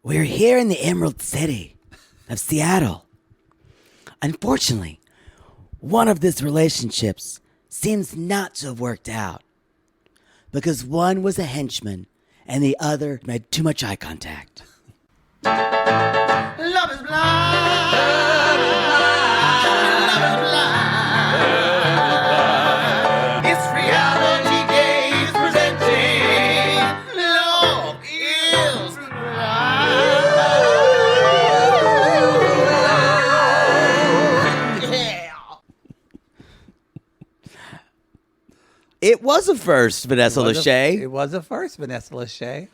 We're here in the Emerald City of Seattle. Unfortunately, one of these relationships seems not to have worked out because one was a henchman and the other made too much eye contact. Love is blind. Love is blind. It's reality gaze presenting. Love is blind. Yeah. It was a first, Vanessa Lachey. It was a first, Vanessa Lachey.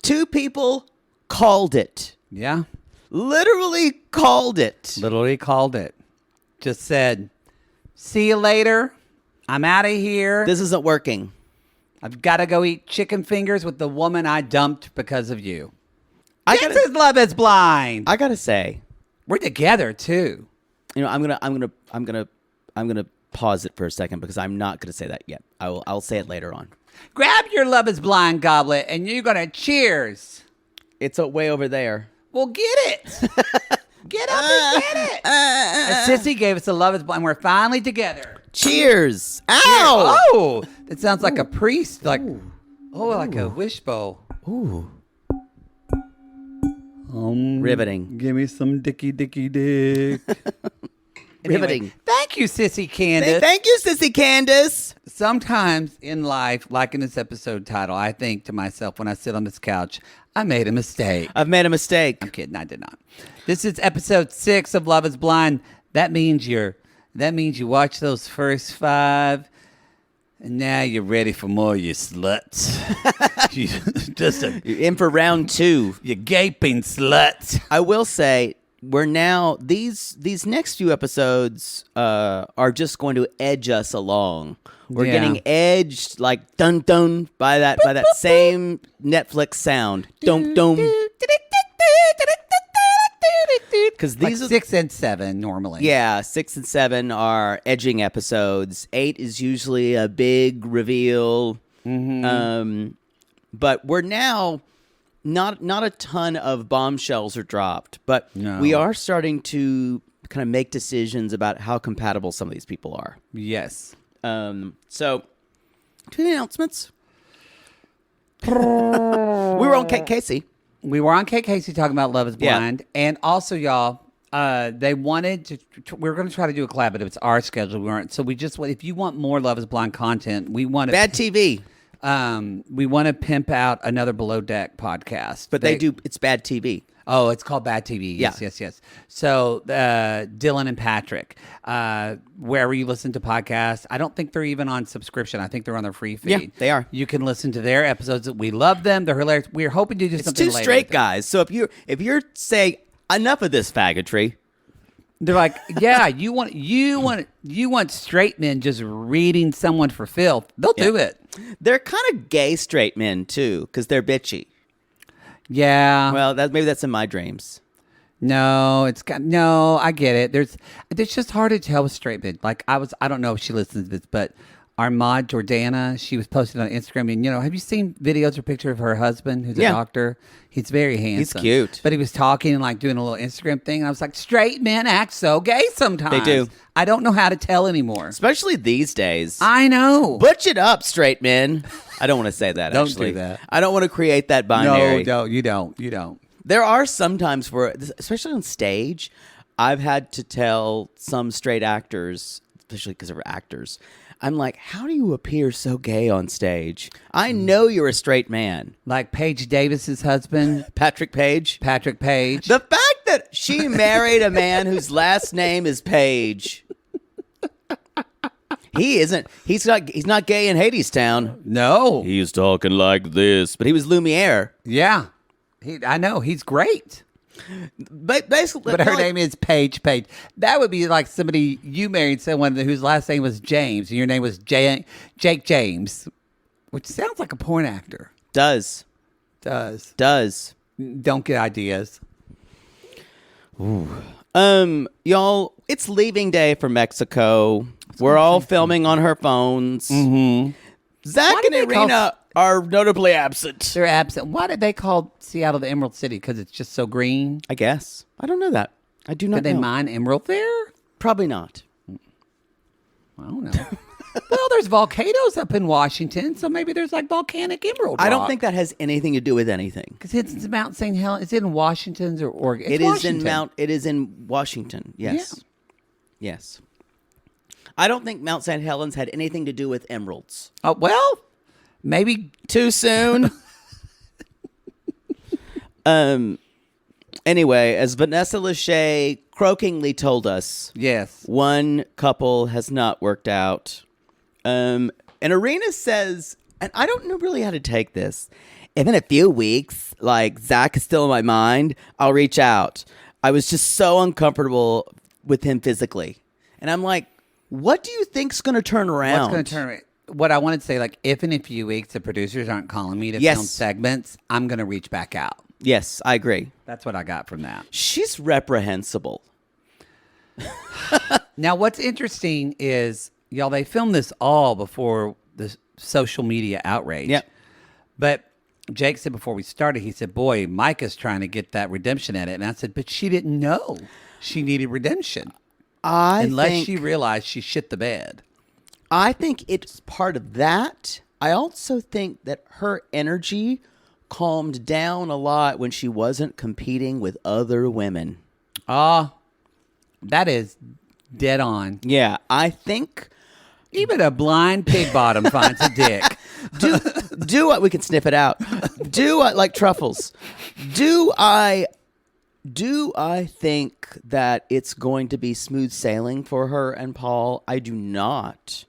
Two people called it. Yeah. Literally called it. Literally called it. Just said, see you later. I'm out of here. This isn't working. I've got to go eat chicken fingers with the woman I dumped because of you. I This is Love is Blind. I gotta say, We're together too. you know, I'm gonna pause it for a second because I'm not gonna say that yet. I'll say it later on. Grab your Love is Blind goblet and you're going to cheers. It's way over there. Well, get it. Get up and get it. Sissy gave us a Love is Blind. We're finally together. Cheers! Ow! Oh, that sounds like a priest. Like, like a wishbowl. Ooh. Riveting. Give me some dicky dick. Riveting. Thank you, Sissy Candace. Thank you, Sissy Candace. Sometimes in life, like in this episode title, I think to myself when I sit on this couch, I made a mistake. I've made a mistake. I'm kidding, I did not. This is episode 6 of Love is Blind. That means you watch those first 5, and now you're ready for more, you sluts. You're in for round 2. You gaping sluts. I will say, we're now these next few episodes are just going to edge us along. We're Yeah. getting edged like dun dun by that same Netflix sound. Dum dum. Because Like these are 6 and 7 normally. 6 and 7 are edging episodes. 8 is usually a big reveal. But we're now not a ton of bombshells are dropped, but No. we are starting to kind of make decisions about how compatible some of these people are. Yes. So, two announcements. We were on Kate Casey. We were on Kate Casey talking about Love is Yeah. Blind. And also, y'all, they wanted to, we were going to try to do a collab, but it's our schedule. We weren't. So we just, if you want more Love is Blind content, we want to. Bad TV. We want to pimp out another Below Deck podcast. But they do, it's bad TV. Oh, it's called Bad TV. Yes, Yeah. yes. So Dylan and Patrick, wherever you listen to podcasts, I don't think they're even on subscription. I think they're on their free feed. Yeah, they are. You can listen to their episodes. We love them. They're hilarious. We're hoping to do It's something two later straight with them. guys. So if you're saying enough of this faggotry, They're like, yeah, you want straight men just reading someone for filth. They'll do it. they're kind of gay straight men too, because they're bitchy. Yeah. Well, maybe that's in my dreams. No, I get it. It's just hard to tell with straight men. Like I don't know if she listens to this, but our mod Jordana, she was posted on Instagram, and have you seen videos or picture of her husband who's a doctor? He's very handsome. He's cute. But he was talking and like doing a little Instagram thing, and I was like, straight men act so gay sometimes. They do. I don't know how to tell anymore. Especially these days. I know. Butch it up, straight men. I don't want to say that, Don't actually. do that. I don't want to create that binary. No, you don't. There are some times where, especially on stage, I've had to tell some straight actors, especially because they're actors, I'm like, how do you appear so gay on stage? I know you're a straight man. Like Paige Davis's husband, Patrick Page. Patrick Page. The fact that she married a man whose last name is Page. He's not gay in Hadestown. No. He's talking like this, but he was Lumiere. Yeah. I know. He's great. But basically, But her name is Paige Page. That would be like somebody, you married someone whose last name was James, and your name was Jake James, which sounds like a porn actor. does. Don't get ideas. Y'all, it's leaving day for Mexico. We're all filming on her phones. Mm-hmm. Zach and Irina are notably absent. They're absent. Why did they call Seattle the Emerald City? Because it's just so green? I guess. I don't know that. I do not Did they know. mine emerald there? Probably not. I don't know. Well, there's volcanoes up in Washington, so maybe there's like volcanic emerald rock. I don't think that has anything to do with anything. Because it's Mount St. Helens. Is it in Washington or Oregon? It is in Washington. Yes. Yeah. Yes. I don't think Mount St. Helens had anything to do with emeralds. Oh, well, maybe. Too soon. Anyway, as Vanessa Lachey croakingly told us, Yes. one couple has not worked out. And Arena says, and I don't know really how to take this. If in a few weeks, like Zach is still in my mind, I'll reach out. I was just so uncomfortable with him physically. And I'm like, what do you think's going to turn around? What's going to turn it? What I wanted to say, like, if in a few weeks the producers aren't calling me to Yes. film segments, I'm going to reach back out. Yes, I agree. That's what I got from that. She's reprehensible. Now, what's interesting is, y'all, they filmed this all before the social media outrage. Yep. But Jake said before we started, he said, boy, Micah's trying to get that redemption edit. And I said, but she didn't know she needed redemption. Unless she realized she shit the bed. I think it's part of that. I also think that her energy calmed down a lot when she wasn't competing with other women. That is dead on. Yeah, I think Even a blind pig bottom finds a dick. do we can sniff it out. Do I like truffles? Do I think that it's going to be smooth sailing for her and Paul? I do not.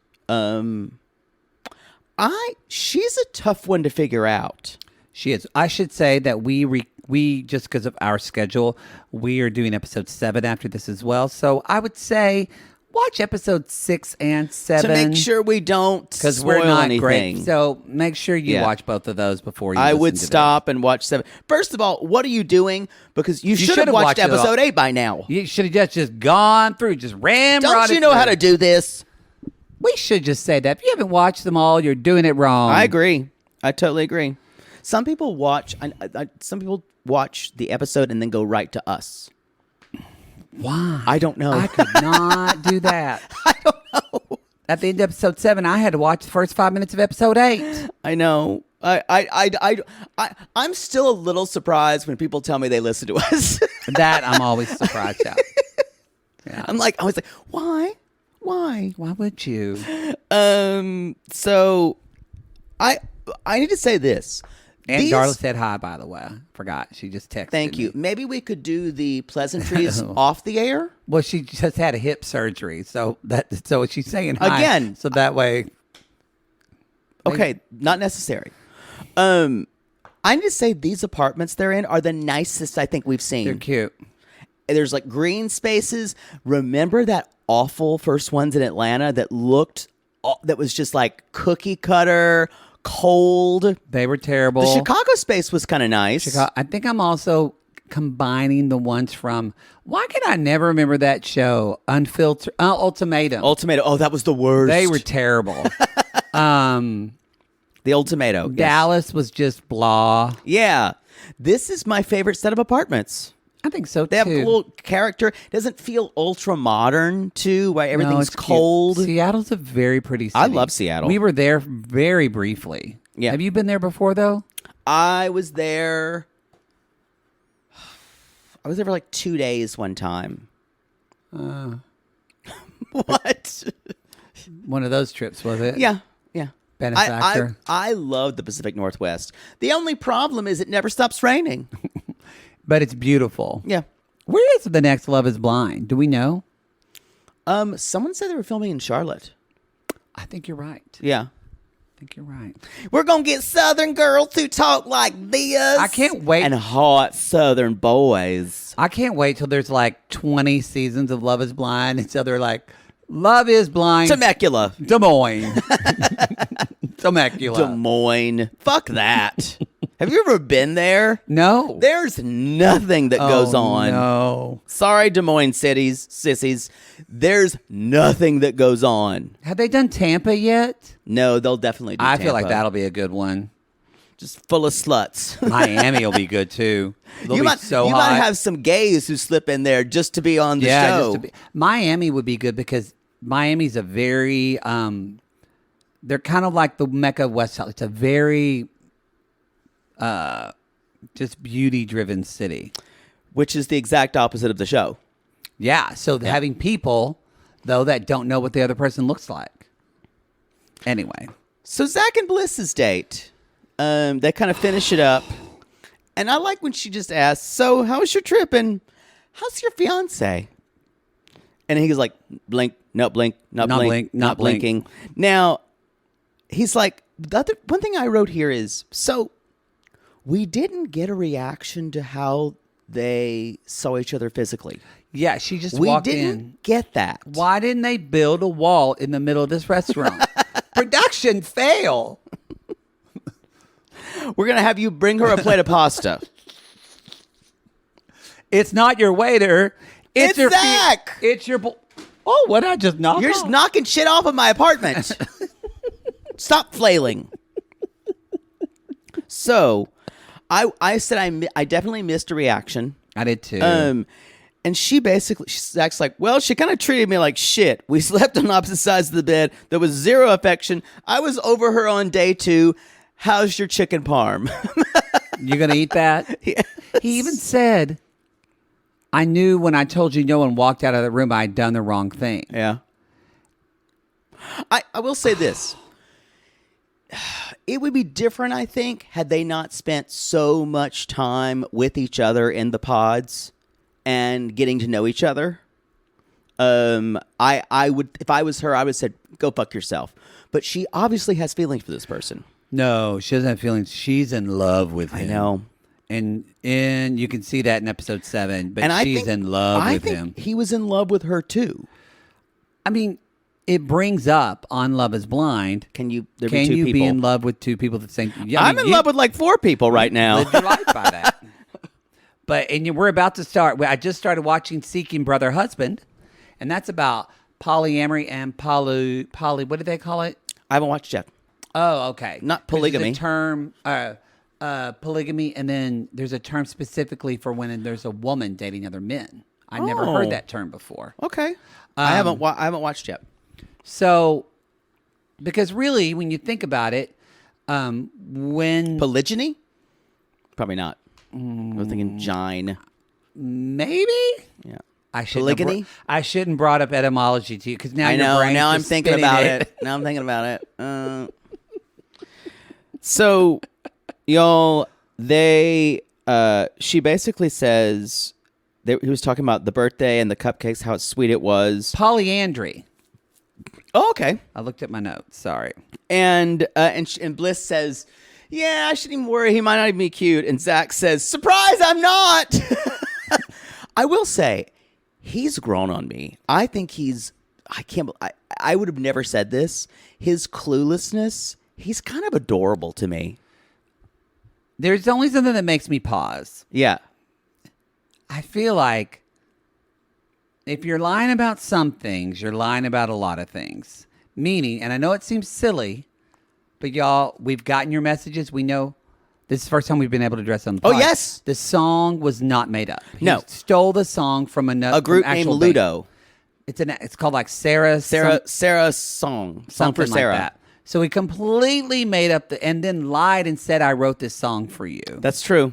She's a tough one to figure out. She is. I should say that we just because of our schedule, we are doing episode 7 after this as well. So I would say watch episode 6 and 7 to make sure we don't because spoil we're not anything. great. So make sure you watch both of those before you. I listen would to stop and watch 7. First of all, what are you doing? Because you should have should've watched watched it all. episode 8 by now. You should have just gone through, just ran. Don't you know how to do this? We should just say that if you haven't watched them all, you're doing it wrong. I agree. I totally agree. Some people watch. Some people watch the episode and then go right to us. Why? I don't know. I could not do that. I don't know. At the end of episode 7, I had to watch the first 5 minutes of episode 8. I know. I'm still a little surprised when people tell me they listen to us. That I'm always surprised at. Yeah. I'm like, I was like, why? Why? Why would you? So I need to say this. And Darla said hi, by the way. Forgot. She just texted Thank you. me. Maybe we could do the pleasantries off the air. Well, she just had a hip surgery, so she's saying hi. Again. So that way. Okay, not necessary. I need to say these apartments they're in are the nicest I think we've seen. They're cute. There's like green spaces. Remember that awful first ones in Atlanta that was just like cookie cutter, cold. They were terrible. The Chicago space was kind of nice. I think I'm also combining the ones from. Why can I never remember that show? Unfiltered Ultimatum. Ultimatum. Oh, that was the worst. They were terrible. The Old Tomato. Yes. Dallas was just blah. Yeah. This is my favorite set of apartments. I think so too. They have a little character. It doesn't feel ultra modern too, where everything's it's cold. Cute. Seattle's a very pretty city. I love Seattle. We were there very briefly. Yeah. Have you been there before though? I was there for like 2 days one time. What? One of those trips, was it? Yeah. Benefactor. I love the Pacific Northwest. The only problem is it never stops raining. But it's beautiful. Yeah. Where is the next Love is Blind? Do we know? Someone said they were filming in Charlotte. I think you're right. Yeah. I think you're right. We're going to get Southern girls to talk like this. I can't wait. And hot Southern boys. I can't wait till there's like 20 seasons of Love is Blind. And so they're like, Love is Blind. Temecula. Des Moines. Temecula. Des Moines. Fuck that. Have you ever been there? No. There's nothing that goes on. No. Sorry, Des Moines sissies. There's nothing that goes on. Have they done Tampa yet? No, they'll definitely do I feel like Tampa. that'll be a good one. Just full of sluts. Miami will be good too. They'll You be might so you hot. might have some gays who slip in there just to be on the show. Miami would be good because Miami's a very they're kind of like the Mecca of West Side. It's a very just beauty driven city. Which is the exact opposite of the show. Yeah. So having people though that don't know what the other person looks like. Anyway. So Zach and Bliss's date, they kind of finish it up. And I like when she just asks, so how was your trip and how's your fiance? And he's like, blink, not blink, not Not blink, blink, not not blink. blinking. Now, he's like, one thing I wrote here is, so we didn't get a reaction to how they saw each other physically. Yeah, she just We walked didn't in. get that. Why didn't they build a wall in the middle of this restaurant? Production fail. We're going to have you bring her a plate of pasta. It's not your waiter. It's your Zach. It's your. Oh, what I just knocked You're off? just knocking shit off of my apartment. Stop flailing. So, I said I definitely missed a reaction. I did too. And Zach's like, well, she kind of treated me like shit. We slept on opposite sides of the bed. There was zero affection. I was over her on day 2. How's your chicken parm? You gonna eat that? Yes. He even said, "I knew when I told you no and walked out of the room, I'd done the wrong thing." Yeah. I will say this. It would be different, I think, had they not spent so much time with each other in the pods and getting to know each other. I would, if I was her, I would have said, go fuck yourself. But she obviously has feelings for this person. No, she doesn't have feelings. She's in love with him. I know. And you can see that in episode 7. But And she's in love with him. He was in love with her too. I mean, it brings up on Love Is Blind. Can you Can be two you people? be in love with two people at the same time? Yeah, I'm in love with like 4 people right now. Live your life by that. We're about to start. I just started watching Seeking Brother Husband, and that's about polyamory and poly. What do they call it? I haven't watched yet. Oh, okay. Not 'Cause polygamy. There's a term, polygamy, and then there's a term specifically for when there's a woman dating other men. I never Oh. heard that term before. Okay. I haven't watched yet. So, because really, when you think about it, when Polygyny? Probably not. I'm thinking gine. maybe Yeah. I shouldn't have Polygamy? I shouldn't brought up etymology to you because now I your know. brain's Now I'm just thinking spinning about it. Now I'm thinking about it. So, y'all, she basically says he was talking about the birthday and the cupcakes, how sweet it was. Polyandry. Oh, okay. I looked at my notes. Sorry. And Bliss says, "Yeah, I shouldn't even worry. He might not even be cute." And Zach says, "Surprise, I'm not." I will say, he's grown on me. I think I would have never said this. His cluelessness, he's kind of adorable to me. There's only something that makes me pause. Yeah. I feel like if you're lying about some things, you're lying about a lot of things. Meaning, and I know it seems silly, but y'all, we've gotten your messages. We know this is the first time we've been able to address on the Oh, pod. yes. The song was not made up. He No. stole the song from A group named Ludo. It's called like Sarah's Sarah's song. Song for something Sarah. like that. So he completely made up and then lied and said, "I wrote this song for you." That's true.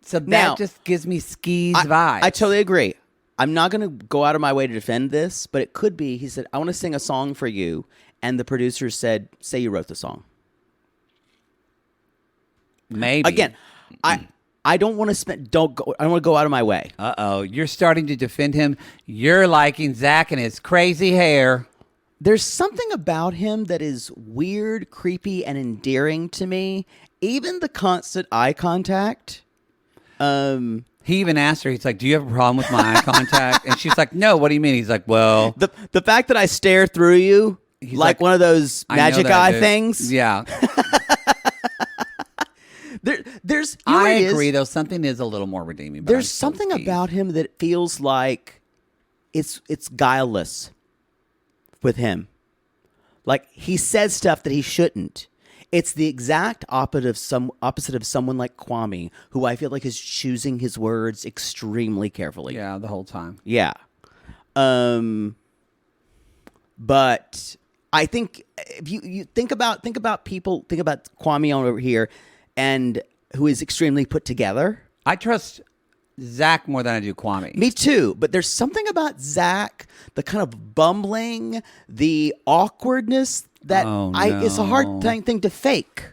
So that Now, just gives me skis vibes. I totally agree. I'm not going to go out of my way to defend this, but it could be, he said, "I want to sing a song for you." And the producer said, "Say you wrote the song." Maybe. Again, I don't want to I don't want to go out of my way. Uh-oh. You're starting to defend him. You're liking Zach and his crazy hair. There's something about him that is weird, creepy, and endearing to me. Even the constant eye contact. He even asked her, he's like, "Do you have a problem with my eye contact?" And she's like, "No, what do you mean?" He's like, "Well, The fact that I stare through you like one of those I know magic that, eye dude." things. Yeah. There's, you know I what it agree, is? though. Something is a little more redeeming. But There's something about him that feels like it's guileless with him. Like he says stuff that he shouldn't. It's the exact opposite of someone like Kwame, who I feel like is choosing his words extremely carefully. Yeah, the whole time. Yeah. But I think if you think about Kwame over here, and who is extremely put together. I trust Zach more than I do Kwame. Me too, but there's something about Zach, the kind of bumbling, the awkwardness that it's a hard thing to fake.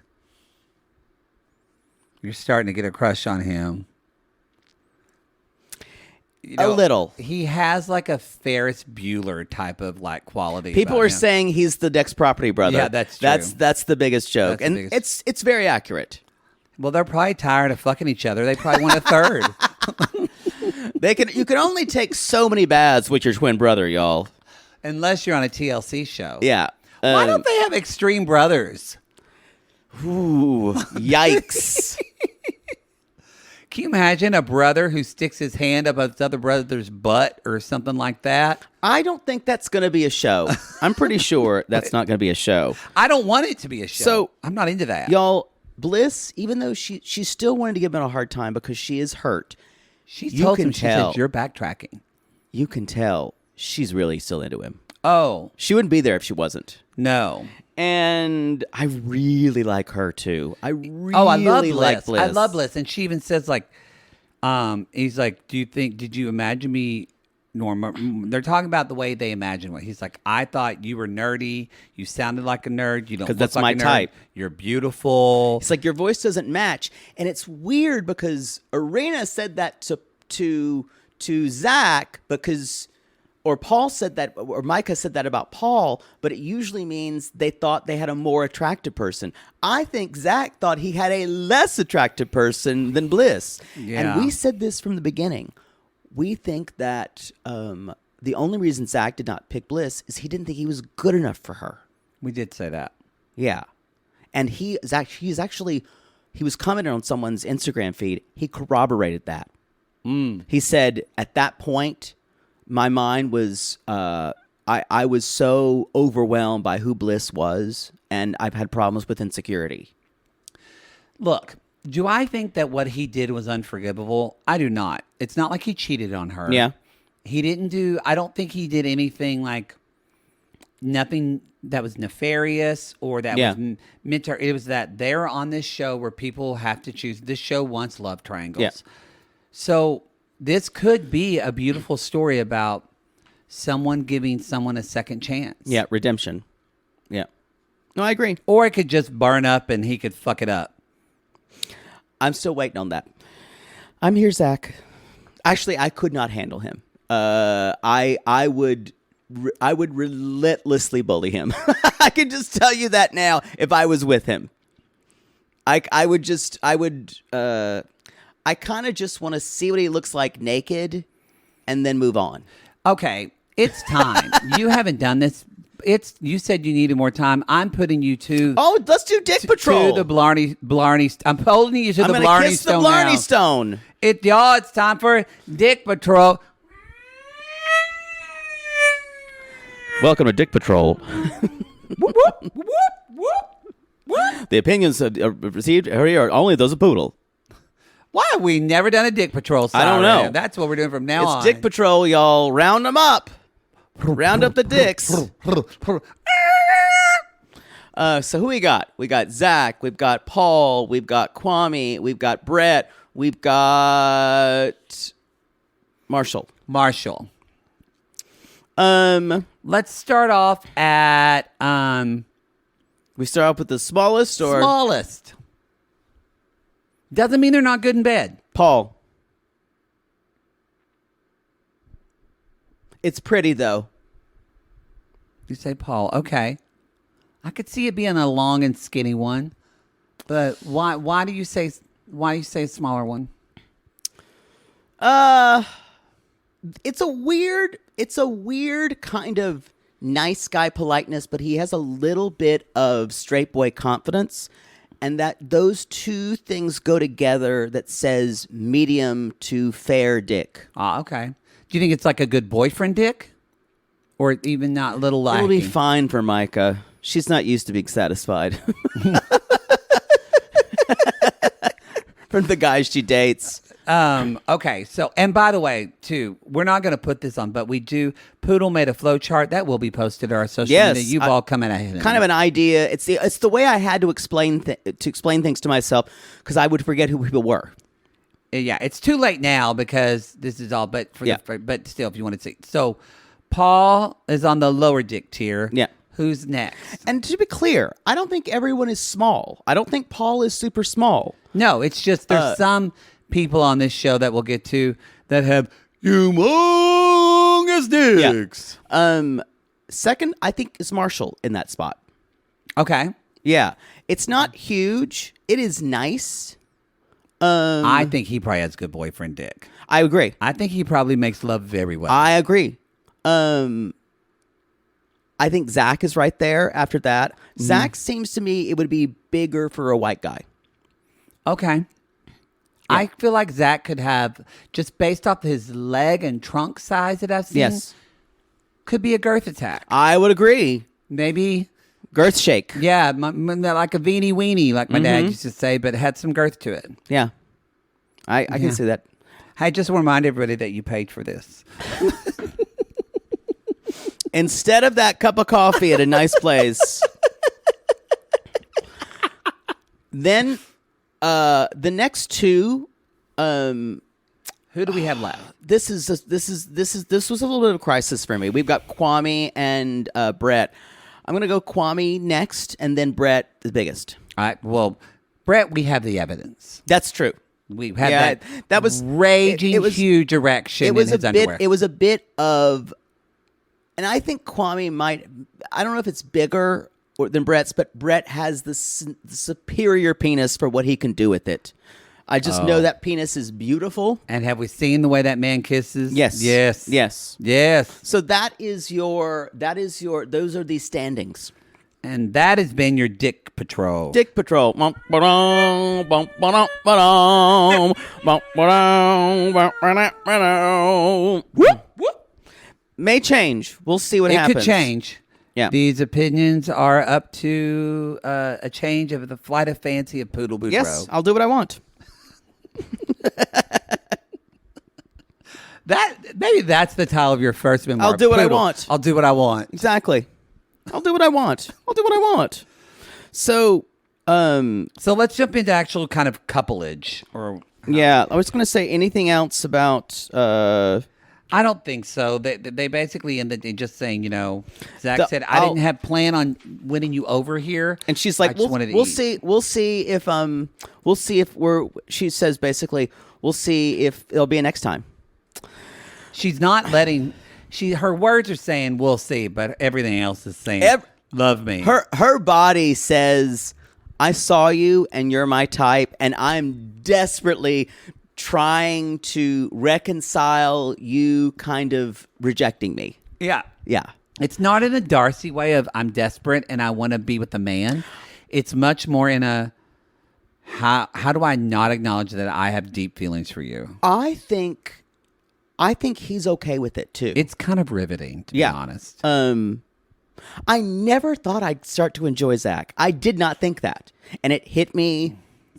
You're starting to get a crush on him. A little. He has like a Ferris Bueller type of like quality. People about are him. saying he's the next Property Brother. Yeah, that's true. That's the biggest joke, That's the and biggest. it's very accurate. Well, they're probably tired of fucking each other. They probably want a third. You can only take so many baths with your twin brother, y'all. Unless you're on a TLC show. Yeah. Why don't they have Extreme Brothers? Ooh, yikes. Can you imagine a brother who sticks his hand up his other brother's butt or something like that? I don't think that's going to be a show. I'm pretty sure that's not going to be a show. I don't want it to be a show. So, I'm not into that. Y'all, Bliss, even though she still wanted to give him a hard time because she is hurt, She you told can him, she tell. said, you're backtracking. You can tell she's really still into him. Oh, She wouldn't be there if she wasn't. no. And I really like her too. I really I love Bliss. like Bliss. I love Bliss. And she even says like, he's like, did you imagine me, Norma? They're talking about the way they imagine what. He's like, I thought you were nerdy. You sounded like a nerd. You don't 'Cause look that's like my a nerd. type. You're beautiful. It's like your voice doesn't match, and it's weird because Arena said that to Zach or Paul said that, or Micah said that about Paul, but it usually means they thought they had a more attractive person. I think Zach thought he had a less attractive person than Bliss, Yeah. and we said this from the beginning. We think that the only reason Zach did not pick Bliss is he didn't think he was good enough for her. We did say that. Yeah. And he was commenting on someone's Instagram feed. He corroborated that. He said, at that point, my mind was, I was so overwhelmed by who Bliss was, and I've had problems with insecurity. Look, do I think that what he did was unforgivable? I do not. It's not like he cheated on her. Yeah. He didn't do, I don't think he did anything like, nothing that was nefarious or that Yeah. was meant to, it was that they're on this show where people have to choose. This show wants love triangles. Yeah. So this could be a beautiful story about someone giving someone a second chance. Yeah, redemption. Yeah. No, I agree. Or it could just burn up and he could fuck it up. I'm still waiting on that. I'm here, Zach. Actually, I could not handle him. I would relentlessly bully him. I can just tell you that now. If I was with him, I kind of just want to see what he looks like naked, and then move on. Okay, it's time. You haven't done this. You said you needed more time. I'm putting you to Oh, let's do Dick Patrol. to the Blarney. I'm holding you to I'm the gonna Blarney kiss Stone. the Blarney now. Stone. Y'all, it's time for Dick Patrol. Welcome to Dick Patrol. Whoop, whoop, whoop, whoop, whoop. The opinions received here are only those of Poodle. Why have we never done a Dick Patrol? I don't know. That's what we're doing from now on. It's Dick Patrol, y'all. Round them up. Round up the dicks. So who we got? We got Zach. We've got Paul. We've got Kwame. We've got Brett. We've got Marshall. Marshall. Um, Let's start off at we start off with the smallest or smallest. Doesn't mean they're not good in bed. Paul. It's pretty though. You say Paul. Okay. I could see it being a long and skinny one. But why do you say a smaller one? It's a weird kind of nice guy politeness, but he has a little bit of straight boy confidence. and that those two things go together that says medium to fair dick. Ah, okay. Do you think it's like a good boyfriend dick? Or even not a little lacking? It'll be fine for Micah. She's not used to being satisfied. From the guys she dates. Okay, so, and by the way, too, we're not going to put this on, but Poodle made a flow chart that will be posted on our social Yes, media. You've all come in ahead. Kind of an idea. It's the way I had to explain things to myself because I would forget who people were. Yeah, it's too late now because this is all, but Yeah. but still, if you want to see. So, Paul is on the lower dick tier. Yeah. Who's next? And to be clear, I don't think everyone is small. I don't think Paul is super small. No, it's just there's some people on this show that we'll get to that have humongous dicks. Second, I think is Marshall in that spot. Okay. Yeah. It's not huge. It is nice. I think he probably has good boyfriend dick. I agree. I think he probably makes love very well. I agree. I think Zach is right there after that. Zach seems to me it would be bigger for a white guy. Okay. I feel like Zach could have, just based off his leg and trunk size that I've seen, Yes. could be a girth attack. I would agree. Maybe, Girth shake. yeah, like a veenie weenie, like my dad used to say, but it had some girth to it. Yeah. I can see that. Hey, just remind everybody that you paid for this. Instead of that cup of coffee at a nice place, then the next two, Who do we have left? this was a little bit of a crisis for me. We've got Kwame and Brett. I'm gonna go Kwame next, and then Brett the biggest. All right. Well, Brett, we have the evidence. That's true. We had Yeah, that. that was raging it was- huge erection It was in his a underwear. bit. It was a bit of, and I think Kwame might. I don't know if it's bigger than Brett's, but Brett has the superior penis for what he can do with it. I just know that penis is beautiful. And have we seen the way that man kisses? Yes. Yes. Yes. Yes. So those are the standings. And that has been your Dick Patrol. Dick Patrol. May change. We'll see what It happens. could change. Yeah. These opinions are up to a change of the flight of fancy of Poodle Boudreaux. Yes, I'll do what I want. Maybe that's the title of your first memoir. I'll do what I Poodle. want. I'll do what I want. Exactly. I'll do what I want. So, So let's jump into actual kind of couplage. Or yeah, I was going to say anything else about I don't think so. They basically ended in just saying, Zach The- said, I didn't have plan on winning you over here. and she's I like, just wanted to we'll eat." see if she says basically, we'll see if it'll be a next time. She's not letting. Her words are saying we'll see, but everything else is saying love me. Her body says, I saw you and you're my type, and I'm desperately trying to reconcile you kind of rejecting me. Yeah. Yeah. It's not in a Darcy way of I'm desperate and I want to be with a man. It's much more in a how do I not acknowledge that I have deep feelings for you? I think he's okay with it too. It's kind of riveting, to be honest. I never thought I'd start to enjoy Zach. I did not think that. And it hit me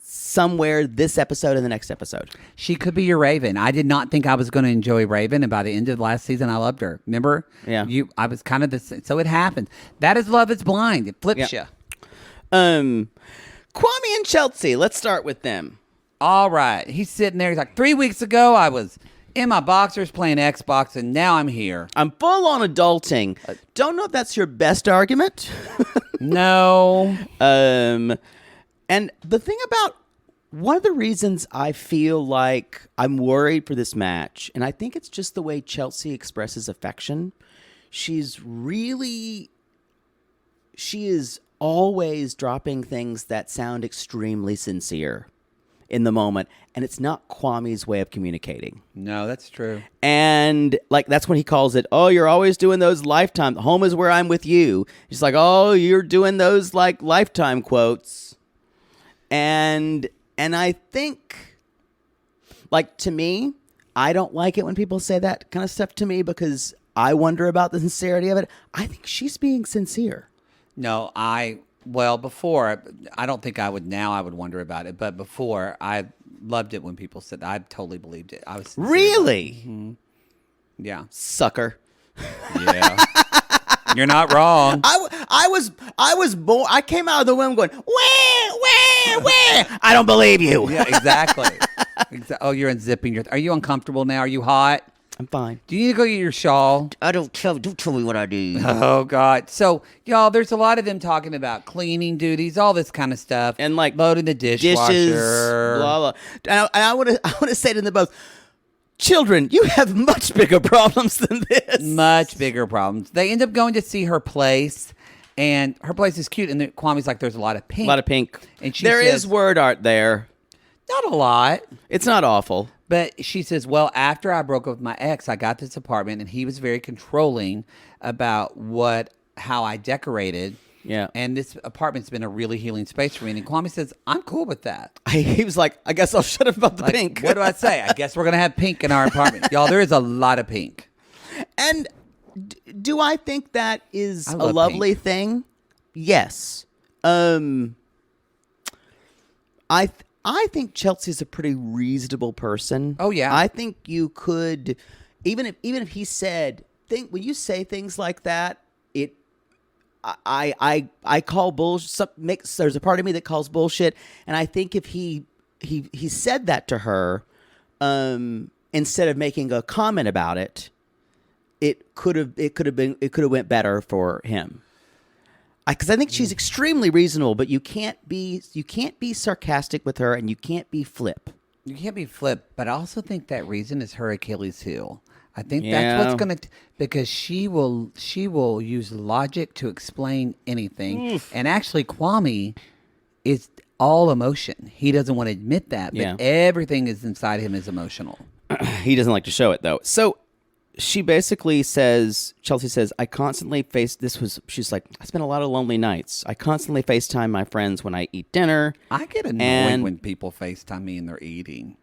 somewhere this episode and the next episode. She could be your Raven. I did not think I was going to enjoy Raven, and by the end of last season, I loved her. Remember? Yeah. I was kind of the same. So it happened. That is love is blind. It flips you. Kwame and Chelsea. Let's start with them. All right. He's sitting there. He's like, 3 weeks ago, I was in my boxers playing Xbox, and now I'm here. I'm full on adulting. Don't know if that's your best argument. No. And the thing about one of the reasons I feel like I'm worried for this match, and I think it's just the way Chelsea expresses affection. She is always dropping things that sound extremely sincere in the moment, and it's not Kwame's way of communicating. No, that's true. And like that's what he calls it. Oh, you're always doing those Lifetime. Home is where I'm with you. He's like, oh, you're doing those like Lifetime quotes. And I think, like, to me, I don't like it when people say that kind of stuff to me because I wonder about the sincerity of it. I think she's being sincere. No, before, I don't think I would now. I would wonder about it, but before, I loved it when people said I totally believed it. I was sincere about it. Really? Yeah, Sucker. yeah. You're not wrong. I was born. I came out of the womb going, wah, wah, wah. I don't believe you. Yeah, exactly. Oh, you're unzipping. Are you uncomfortable now? Are you hot? I'm fine. Do you need to go get your shawl? Don't tell me what I do. Oh, God. So, y'all, there's a lot of them talking about cleaning duties, all this kind of stuff. And, like, loading the dishwasher. Dishes, blah, blah. And I want to say to them both, children, you have much bigger problems than this. Much bigger problems. They end up going to see her place, and her place is cute. And Kwame's like, there's a lot of pink. A lot of pink. And she there says, is word art there. not a lot. It's not awful. But she says, well, after I broke up with my ex, I got this apartment, and he was very controlling about how I decorated. Yeah. And this apartment's been a really healing space for me. And Kwame says, I'm cool with that. He was like, I guess I'll shut up about the Like, pink. What do I say? I guess we're going to have pink in our apartment. Y'all, there is a lot of pink. And do I think that is a love lovely pink. thing? Yes. I think Chelsea's a pretty reasonable person. Oh, yeah. I think you could, even if he said, when you say things like that, I call bullshit. There's a part of me that calls bullshit, and I think if he said that to her, instead of making a comment about it, it could have went better for him. Because I think she's extremely reasonable, but you can't be sarcastic with her, and you can't be flip. You can't be flip, but I also think that reason is her Achilles heel. I think Yeah. that's what's going to, because she will use logic to explain anything. And actually, Kwame is all emotion. He doesn't want to admit that, but Yeah. everything is inside him is emotional. He doesn't like to show it, though. So she basically says, Chelsea says, she's like, I spend a lot of lonely nights. I constantly FaceTime my friends when I eat dinner. I get annoyed And- when people FaceTime me and they're eating.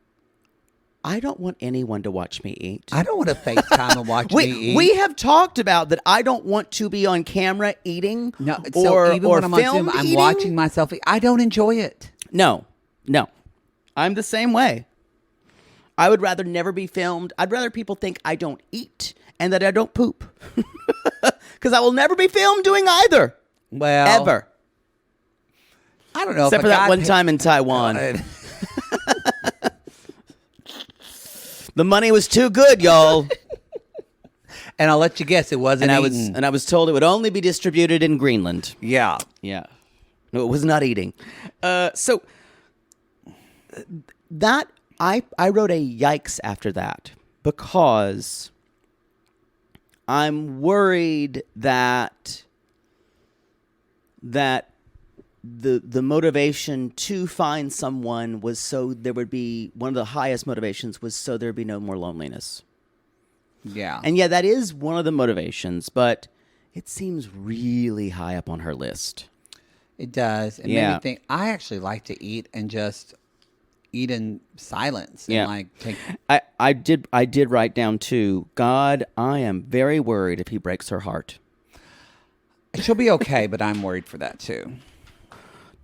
I don't want anyone to watch me eat. I don't want to FaceTime and watch me eat. We have talked about that. I don't want to be on camera eating. No, or, so even or when I'm on filmed Zoom, I'm eating. watching myself eat. I don't enjoy it. No. I'm the same way. I would rather never be filmed. I'd rather people think I don't eat and that I don't poop. Because I will never be filmed doing either. Well, Ever. I don't know. Except if for a that guy one time in Taiwan. The money was too good, y'all. And I'll let you guess, it wasn't eaten. And I was told it would only be distributed in Greenland. Yeah. Yeah. No, it was not eating. So that I wrote a yikes after that because I'm worried that the motivation to find someone was so there would be one of the highest motivations was so there'd be no more loneliness. Yeah. And yeah, that is one of the motivations, but it seems really high up on her list. It does. It made Yeah. me think, I actually like to eat and just eat in silence. And Yeah. like take. I did write down too, God, I am very worried if he breaks her heart. She'll be okay, but I'm worried for that too.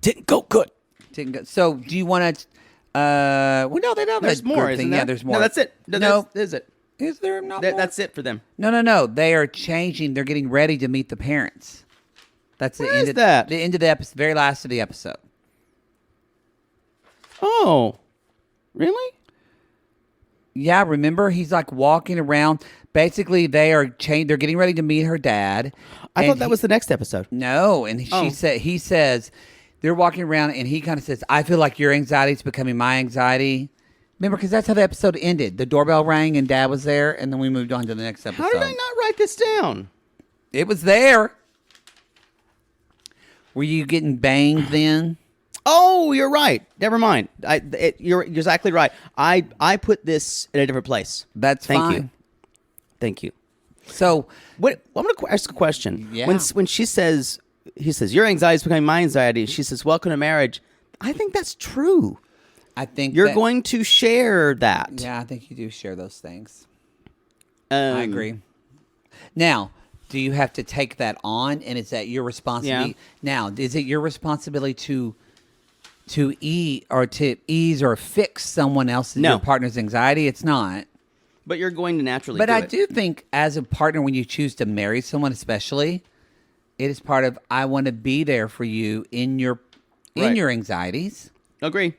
Didn't go good. Didn't go. So do you want to? Well, no, they don't. There's more, isn't there? Yeah, there's more. No, that's it. No, Is it? is there not more? That's it for them. No. They are changing. They're getting ready to meet the parents. That's the Where end. is of, that? The end of the episode. Very last of the episode. Oh, really? Yeah, remember he's like walking around. Basically, they're getting ready to meet her dad. I and thought that was the next episode. No, and Oh. he says they're walking around, and he kind of says, "I feel like your anxiety is becoming my anxiety." Remember, because that's how the episode ended. The doorbell rang, and Dad was there, and then we moved on to the next episode. How did I not write this down? It was there. Were you getting banged then? Oh, you're right. Never mind. You're exactly right. I put this in a different place. That's Thank fine. you. Thank you. So, What? I'm going to ask a question. Yeah. When he says your anxiety is becoming my anxiety, she says, "Welcome to marriage." I think that's true. I think You're going to share that. Yeah, I think you do share those things. I I agree. Now, do you have to take that on, and is that your responsibility? Yeah. Now, is it your responsibility to ease or fix someone else's No. your partner's anxiety? It's not. But you're going to naturally But do I it. do think as a partner, when you choose to marry someone, especially, it is part of I want to be there for you in your Right. anxieties. Agree.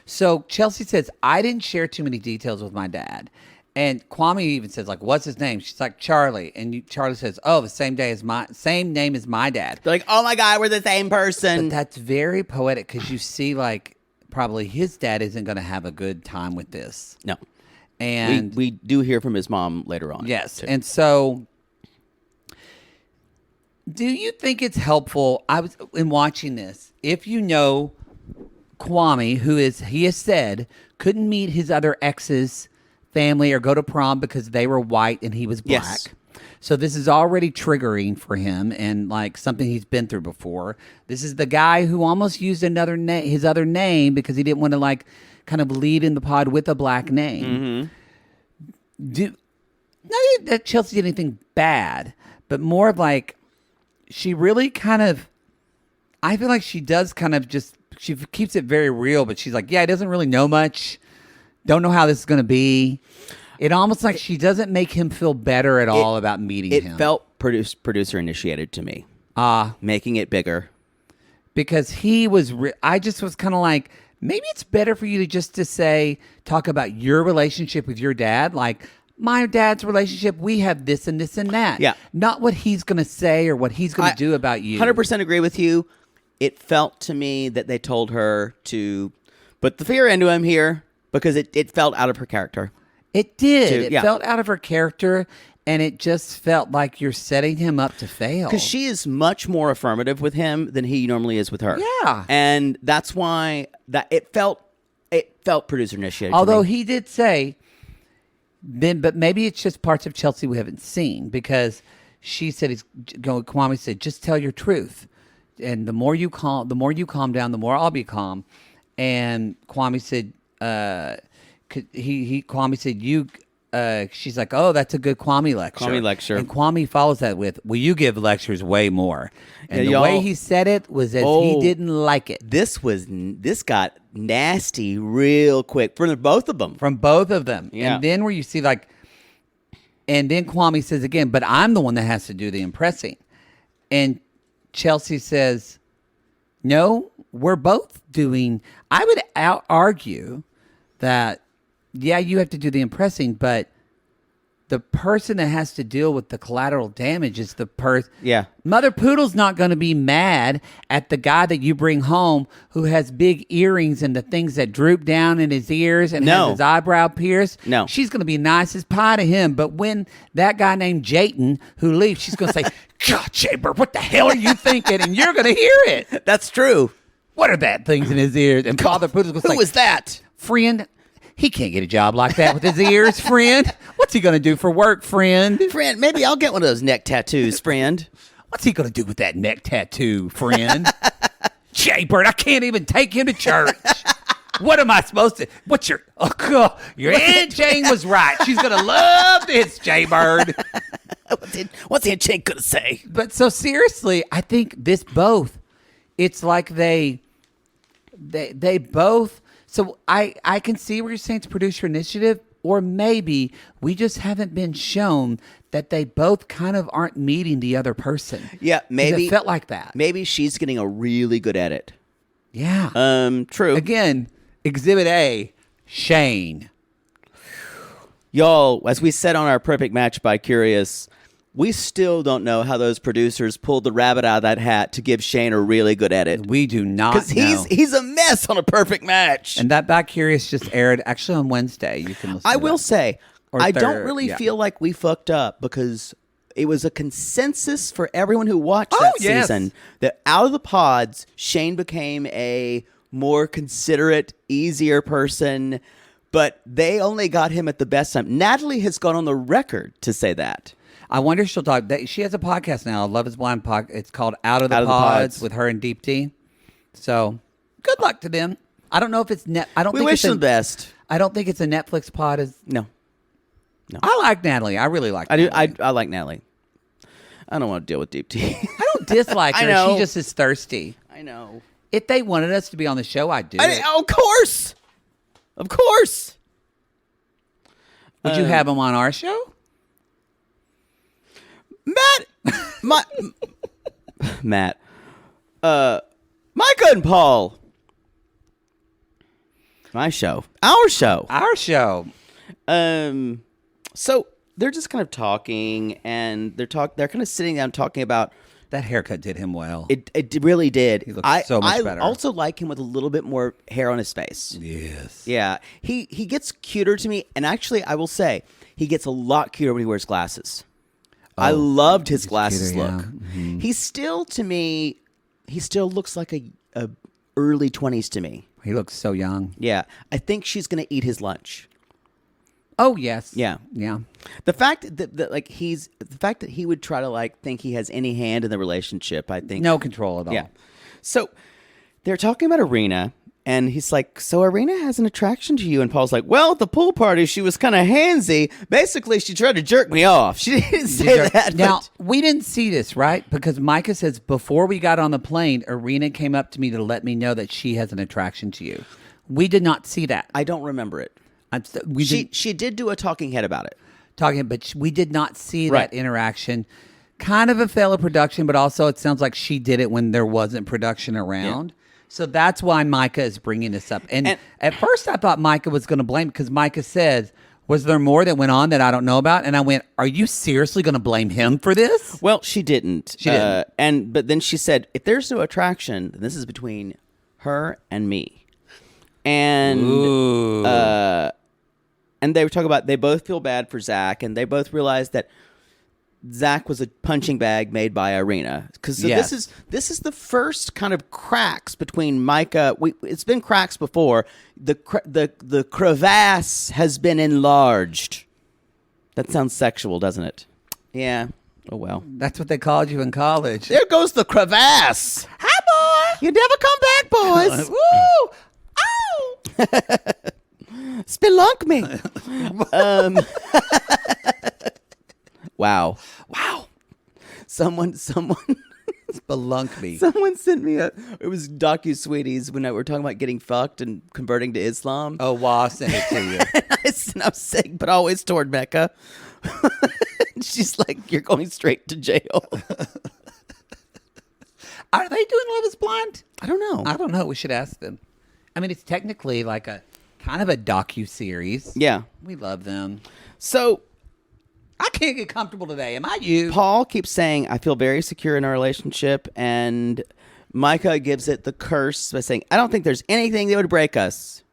So Chelsea says, I didn't share too many details with my dad. And Kwame even says, like, what's his name? She's like, Charlie. And Charlie says, oh, the same name as my dad. They're like, oh my God, we're the same person. But that's very poetic because you see, like, probably his dad isn't going to have a good time with this. No. And we do hear from his mom later on. yes. too. And so do you think it's helpful? I was in watching this. If you know Kwame, he has said, couldn't meet his other ex's family or go to prom because they were white and he was black. Yes. So this is already triggering for him and like something he's been through before. This is the guy who almost used his other name because he didn't want to like kind of lead in the pod with a black name. Not that Chelsea did anything bad, but more of like she really kind of. I feel like she does kind of she keeps it very real, but she's like, yeah, he doesn't really know much. Don't know how this is going to be. It almost like she doesn't make him feel better at all about meeting him. It felt producer initiated to me. Making it bigger. Because he was, I just was kind of like, maybe it's better for you to talk about your relationship with your dad. Like, my dad's relationship, we have this and this and that. Yeah. Not what he's going to say or what he's going to do about you. 100% agree with you. It felt to me that they told her to put the fear into him here because it felt out of her character. It did. It yeah. felt out of her character, and it just felt like you're setting him up to fail. Because she is much more affirmative with him than he normally is with her. Yeah. And that's why it felt producer initiated. Although to me. he did say, but maybe it's just parts of Chelsea we haven't seen because she said Kwame said, just tell your truth. And the more you calm down, the more I'll be calm. And Kwame said, Kwame said, she's like, oh, that's a good Kwame lecture. Kwame lecture. And Kwame follows that with, well, you give lectures way more. And Yeah, the way y'all- he said it was as he didn't like it. This got nasty real quick for both of them. From both of them. Yeah. And then where you see like, and then Kwame says again, but I'm the one that has to do the impressing. And Chelsea says, no, we're both doing, I would argue that, yeah, you have to do the impressing, but the person that has to deal with the collateral damage is the person. Yeah. Mother Poodle's not going to be mad at the guy that you bring home who has big earrings and the things that droop down in his ears and No. has his eyebrow pierced. No. She's going to be nice as pie to him. But when that guy named Jayton who leaves, she's going to say, God, Chamber, what the hell are you thinking? And you're going to hear it. That's true. What are that things in his ears? And Father Poodle's going to say, Who was that? friend, he can't get a job like that with his ears, friend. What's he going to do for work, friend? Friend, maybe I'll get one of those neck tattoos, friend. What's he going to do with that neck tattoo, friend? Jaybird, I can't even take him to church. What am I supposed to? What's your Aunt Jane was right. She's going to love this, Jaybird. What's Aunt Jane gonna say? But so seriously, I think this both, it's like they both. So I can see where you're saying it's producer initiative, or maybe we just haven't been shown that they both kind of aren't meeting the other person. Yeah, 'Cause maybe it felt like that. Maybe she's getting a really good edit. Yeah. True. Again, Exhibit A, Shane. Y'all, as we said on our Perfect Match by Curious, we still don't know how those producers pulled the rabbit out of that hat to give Shane a really good edit. We do not Because know. he's a mess on a Perfect Match. And that Back Curious just aired actually on Wednesday. You can listen I to will that. say, Or I third, don't really yeah. feel like we fucked up because it was a consensus for everyone who watched that yes. season that out of the pods, Shane became a more considerate, easier person, but they only got him at the best time. Natalie has gone on the record to say that. I wonder if she'll talk. She has a podcast now, Love is Blind podcast. It's called Out of the Out of the Pods Pods. with her and Deep T. So Good luck to them. I don't know if it's net. I don't. We think wish it's them the best. I don't think it's a Netflix pod. No. I like Natalie. I really like. I do. Natalie. I like Natalie. I don't want to deal with Deep Tea. I don't dislike her. I know. She just is thirsty. I know. If they wanted us to be on the show, I'd do it. Of course. Of course. Would you have them on our show? Matt. Micah and Paul. My show. Our show. Our show. So they're just kind of talking, and they're kind of sitting down talking about. That haircut did him well. It really did. He looks so much better. I also like him with a little bit more hair on his face. Yes. Yeah. He gets cuter to me, and actually, I will say he gets a lot cuter when he wears glasses. I loved his glasses cuter, look. yeah. Mm-hmm. He's still, to me, he still looks like a early 20s to me. He looks so young. Yeah. I think she's going to eat his lunch. Oh yes. Yeah. Yeah. The fact that he would try to think he has any hand in the relationship, I think. No control at all. Yeah. So they're talking about Arena, and he's like, so Arena has an attraction to you. And Paul's like, well, at the pool party, she was kind of handsy. Basically, she tried to jerk me off. She didn't say that. Now, but- we didn't see this, right? Because Micah says, before we got on the plane, Arena came up to me to let me know that she has an attraction to you. We did not see that. I don't remember it. She did do a talking head about it. But we did not see Right. that interaction. Kind of a fail of production, but also it sounds like she did it when there wasn't production around. So that's why Micah is bringing this up. And at first I thought Micah was going to blame, because Micah said, was there more that went on that I don't know about? And I went, are you seriously going to blame him for this? Well, she didn't. She didn't. But then she said, if there's no attraction, then this is between her and me. And Ooh. and they were talking about, they both feel bad for Zach, and they both realized that Zach was a punching bag made by Irina. Because this is the first kind of cracks between Micah. It's been cracks before. The crevasse has been enlarged. That sounds sexual, doesn't it? Yeah. Oh well. That's what they called you in college. There goes the crevasse. Hi, boy. You never come back, boys. Woo! Spelunk me. Wow. Someone Spelunk me. Someone sent me it was docu-sweeties when we were talking about getting fucked and converting to Islam. Oh, wow, I'll send it to you. And I'm saying, but always toward Mecca. She's like, you're going straight to jail. Are they doing Love is Blind? I don't know. I don't know. We should ask them. I mean, it's technically like a kind of a docu-series. Yeah. We love them. So I can't get comfortable today. Am I you? Paul keeps saying, I feel very secure in our relationship. And Micah gives it the curse by saying, I don't think there's anything that would break us.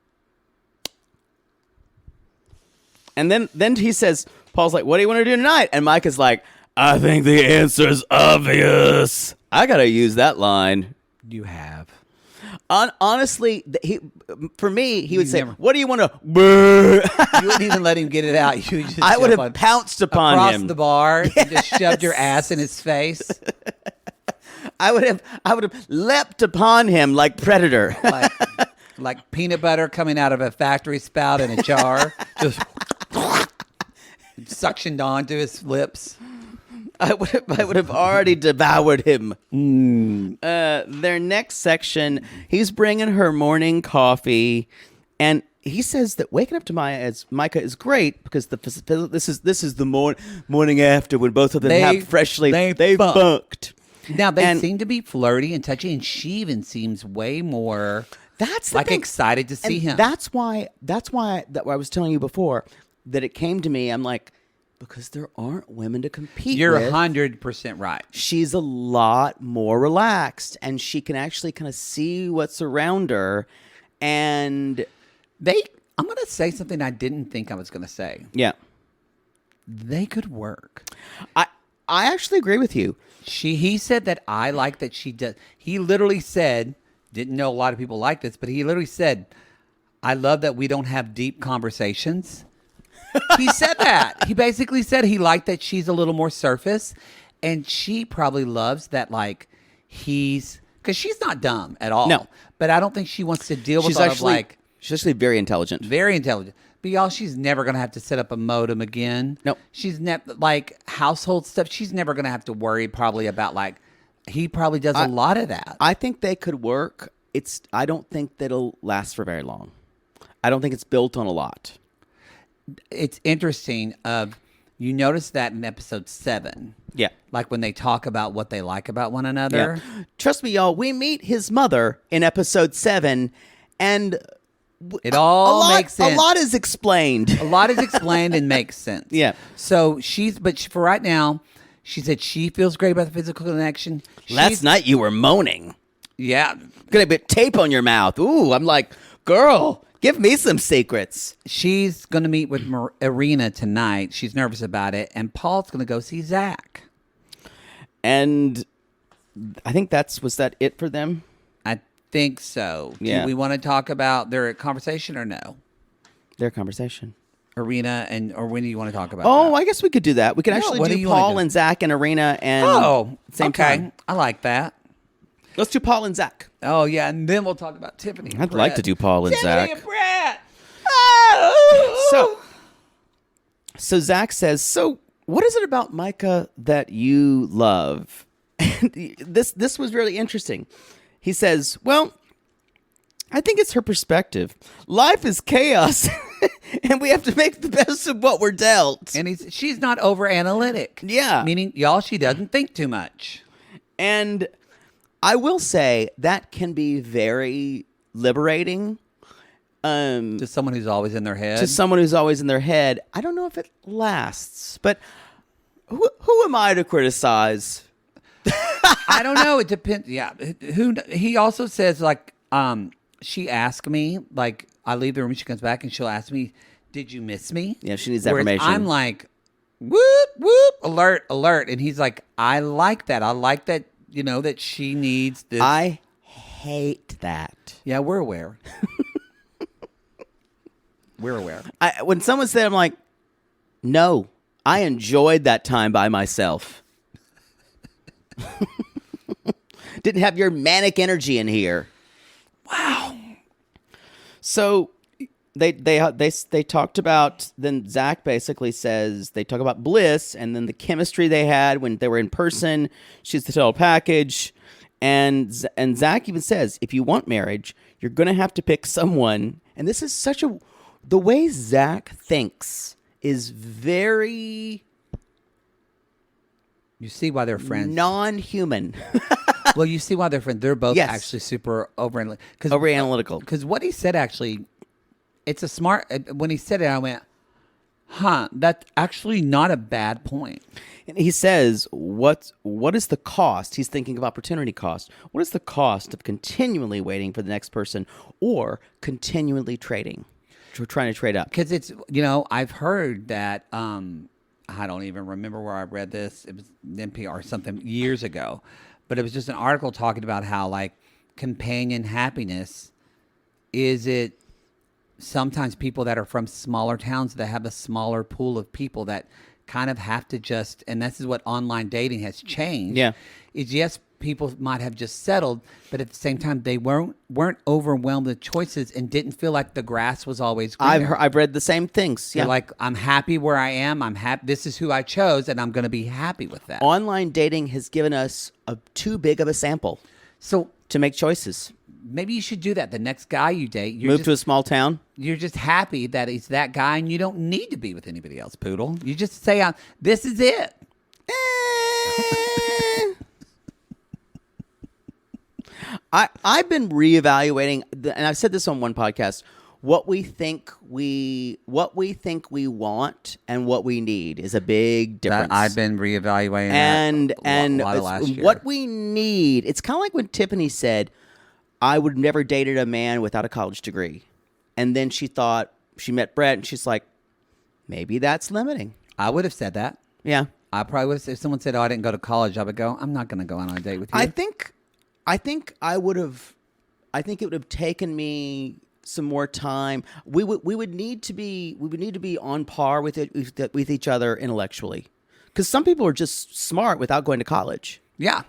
And then he says, Paul's like, what do you want to do tonight? And Micah's like, I think the answer's obvious. I got to use that line. You have. Honestly, for me, he would say, never- what do you want to... You wouldn't even let him get it out. You just I would jump have on- pounced upon across him. the bar and just shoved your ass in his face. I would have leapt upon him like Predator. like peanut butter coming out of a factory spout in a jar. Just suctioned onto his lips. I would have already devoured him. Their next section, he's bringing her morning coffee, and he says that waking up to Micah is great because this is the morning after when both of them have freshly they fucked. Now they seem to be flirty and touchy, and she even seems way more That's the like thing. excited to see And him. That's why I was telling you before that it came to me. I'm like, because there aren't women to compete You're with. 100% right. She's a lot more relaxed, and she can actually kind of see what's around her. And I'm going to say something I didn't think I was going to say. yeah, They could work. I actually agree with you. He said that I like that she does. He literally said, didn't know a lot of people like this, but he literally said, I love that we don't have deep conversations. He said that. He basically said he liked that she's a little more surface, and she probably loves that, like, he's because she's not dumb at all. No. But I don't think she wants to deal with She's all of actually very intelligent. very intelligent. But y'all, she's never going to have to set up a modem again. Nope. She's like household stuff. She's never going to have to worry probably about like, he probably does a lot of that. I think they could work. I don't think that it'll last for very long. I don't think it's built on a lot. It's interesting. You notice that in episode 7. Yeah. Like when they talk about what they like about one another. Yeah. Trust me, y'all, we meet his mother in episode 7, and It all makes sense. A lot is explained. A lot is explained and makes sense. Yeah. So for right now, she said she feels great about the physical connection. Last night you were moaning. Yeah. Gonna be tape on your mouth. Ooh, I'm like, girl, give me some secrets. She's going to meet with Irina tonight. She's nervous about it. And Paul's going to go see Zach. And I think was that it for them? I think so. Yeah. Do we want to talk about their conversation or no? Their conversation. Irina or when do you want to talk about Oh, that? I guess we could do that. We could actually what do do you wanna Paul do? and Zach and Irina and same okay. time. I like that. Let's do Paul and Zach. Oh, yeah. And then we'll talk about Tiffany and I'd Brett. like to do Paul and Tiffany Zach. and Brett. Oh! So Zach says, so what is it about Micah that you love? And this was really interesting. He says, well, I think it's her perspective. Life is chaos, and we have to make the best of what we're dealt. And she's not over analytic. Yeah. Meaning, y'all, she doesn't think too much. And I will say that can be very liberating. To someone who's always in their head. To someone who's always in their head. I don't know if it lasts, but who am I to criticize? I don't know. It depends. Yeah. He also says, like, she asked me, like, I leave the room, she comes back, and she'll ask me, did you miss me? Yeah, she needs Whereas affirmation. I'm like, whoop, whoop, alert, alert. And he's like, I like that. I like that, that she needs this. I hate that. Yeah, we're aware. We're aware. When someone said, I'm like, no, I enjoyed that time by myself. Didn't have your manic energy in here. Wow. So they talked about, then Zach basically says, they talk about bliss and then the chemistry they had when they were in person. She's the total package. And Zach even says, if you want marriage, you're going to have to pick someone. And this is the way Zach thinks is very... You see why they're friends. Non-human. Well, you see why they're friends. They're both Yes. actually super over analytical. Because what he said actually, it's a smart. When he said it, I went, "Huh, that's actually not a bad point." And he says, what is the cost? He's thinking of opportunity cost. What is the cost of continually waiting for the next person or continually trying to trade up? Because it's, I've heard that, I don't even remember where I read this. It was NPR or something years ago. But it was just an article talking about how, like, companion happiness is it sometimes people that are from smaller towns that have a smaller pool of people that kind of have to just, and this is what online dating has changed. Yeah. Is yes, people might have just settled, but at the same time, they weren't overwhelmed with choices and didn't feel like the grass was always greener. I've read the same things. Yeah. They're like, I'm happy where I am. I'm happy. This is who I chose, and I'm going to be happy with that. Online dating has given us too big of a sample So to make choices. maybe you should do that. The next guy you date, Move to a small town. you're just happy that he's that guy, and you don't need to be with anybody else, Poodle. You just say, this is it. I've been reevaluating, and I've said this on one podcast. What we think we want and what we need is a big difference. I've been reevaluating and a lot of last year. what we need. It's kind of like when Tiffany said, "I would never dated a man without a college degree," and then she met Brett, and she's like, "Maybe that's limiting." I would have said that. Yeah, I probably would have. If someone said, "Oh, I didn't go to college," I would go, "I'm not going to go on a date with you." I think I would have. I think it would have taken me some more time. We would need to be on par with each other intellectually, because some people are just smart without going to college. Yeah.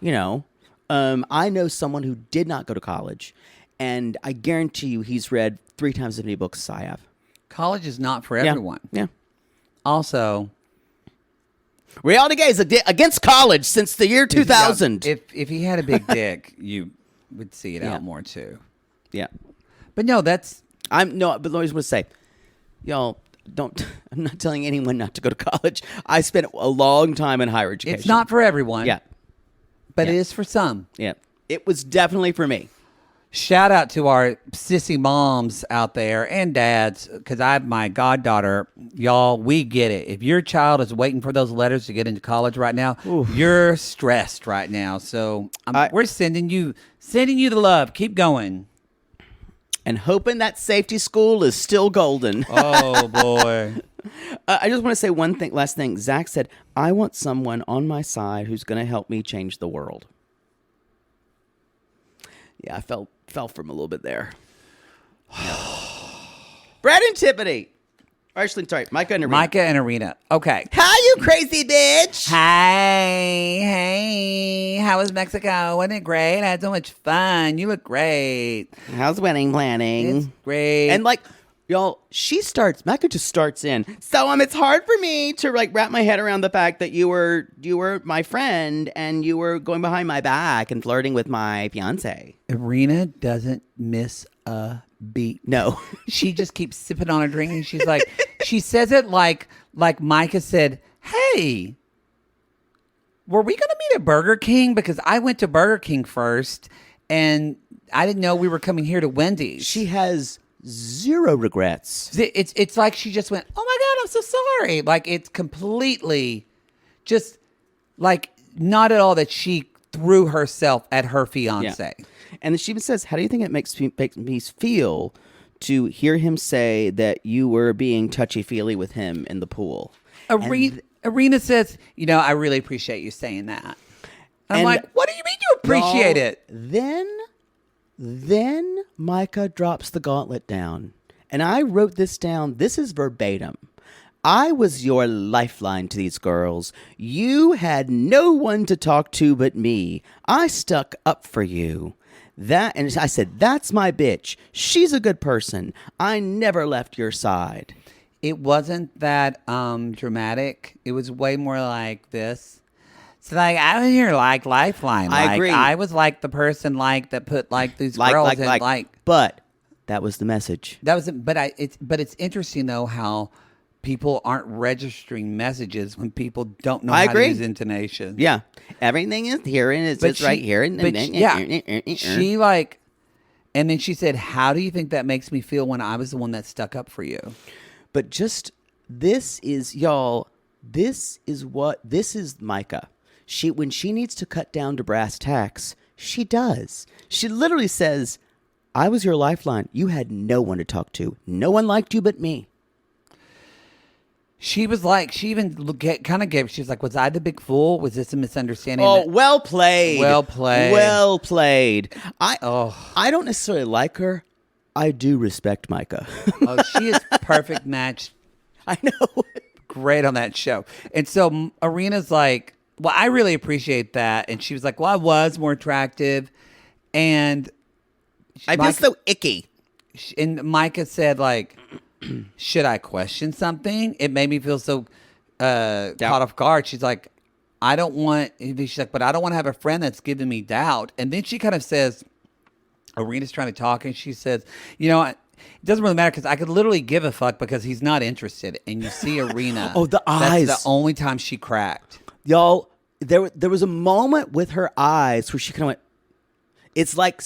I know someone who did not go to college, and I guarantee you he's read 3 times as many books as I have. College is not for Yeah. everyone. Yeah. Also, Reality gaze against college since the year 2000. if he had a big dick, you would see it Yeah. out more too. Yeah. But no, that's But I always want to say, y'all, don't. I'm not telling anyone not to go to college. I spent a long time in higher education. it's not for everyone. Yeah. But it Yeah. is for some. Yeah. It was definitely for me. Shout out to our sissy moms out there and dads, because I have my goddaughter. Y'all, we get it. If your child is waiting for those letters to get into college right now, you're stressed right now. So we're sending you the love. Keep going. And hoping that safety school is still golden. Oh boy. I just want to say last thing. Zach said, I want someone on my side who's going to help me change the world. Yeah, I fell for him a little bit there. Brad and Tiffany. Actually, sorry, Micah and Arena. Micah and Arena. Okay. Hi, you crazy bitch. Hey, how was Mexico? Wasn't it great? I had so much fun. You look great. How's wedding planning? It's great. And like, y'all, Micah just starts in. So it's hard for me to like wrap my head around the fact that you were my friend and you were going behind my back and flirting with my fiance. Arena doesn't miss a beat. No. She just keeps sipping on her drink, and she's like, she says it like Micah said, hey, were we going to meet at Burger King? Because I went to Burger King first, and I didn't know we were coming here to Wendy's. She has zero regrets. It's like she just went, oh my God, I'm so sorry. Like, it's completely just like not at all that she threw herself at her fiance. Yeah. And then she even says, how do you think it makes me feel to hear him say that you were being touchy-feely with him in the pool? Arena says, I really appreciate you saying that. I'm like, what do you mean you appreciate it? Then Micah drops the gauntlet down. And I wrote this down. This is verbatim. I was your lifeline to these girls. You had no one to talk to but me. I stuck up for you. And I said, that's my bitch. She's a good person. I never left your side. It wasn't that dramatic. It was way more like this. So like I was here like lifeline. I agree. I was like the person like that put like these girls in like. But that was the message. That was it's interesting though how people aren't registering messages when people don't know how to use intonation. Yeah. Everything is here and it's right here. She like, and then she said, how do you think that makes me feel when I was the one that stuck up for you? But this is Micah. When she needs to cut down to brass tacks, she does. She literally says, I was your lifeline. You had no one to talk to. No one liked you but me. She was like, she even kind of gave, she was like, was I the big fool? Was this a misunderstanding? Oh, well played. Well played. Well played. I don't necessarily like her. I do respect Micah. Oh, she is perfect match. I know. Great on that show. And so Arena's like, well, I really appreciate that. And she was like, well, I was more attractive. And I feel so icky. And Micah said like, should I question something? It made me feel so caught off guard. She's like, she's like, but I don't want to have a friend that's giving me doubt. And then she kind of says, Arena's trying to talk, and she says, it doesn't really matter because I could literally give a fuck because he's not interested. And you see Arena. Oh, the eyes. That's the only time she cracked. Y'all, there was a moment with her eyes where she kind of went, it's like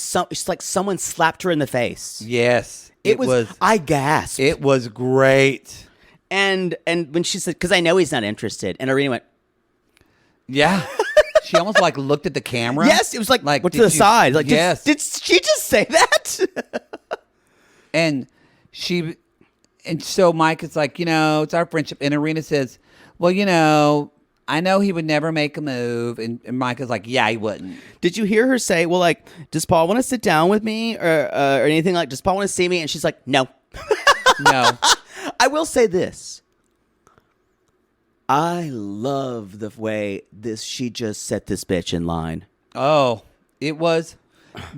someone slapped her in the face. Yes. It was I gasped. It was great. And when she said, because I know he's not interested, and Arena went, yeah. She almost like looked at the camera. Yes, it was like went to the side. Like, yes. Did she just say that? and so Mike is like, it's our friendship. And Arena says, well, I know he would never make a move. And Mike is like, yeah, he wouldn't. Did you hear her say, well, like, does Paul want to sit down with me or anything like, does Paul want to see me? And she's like, no. No. I will say this. I love the way she just set this bitch in line. Oh, It was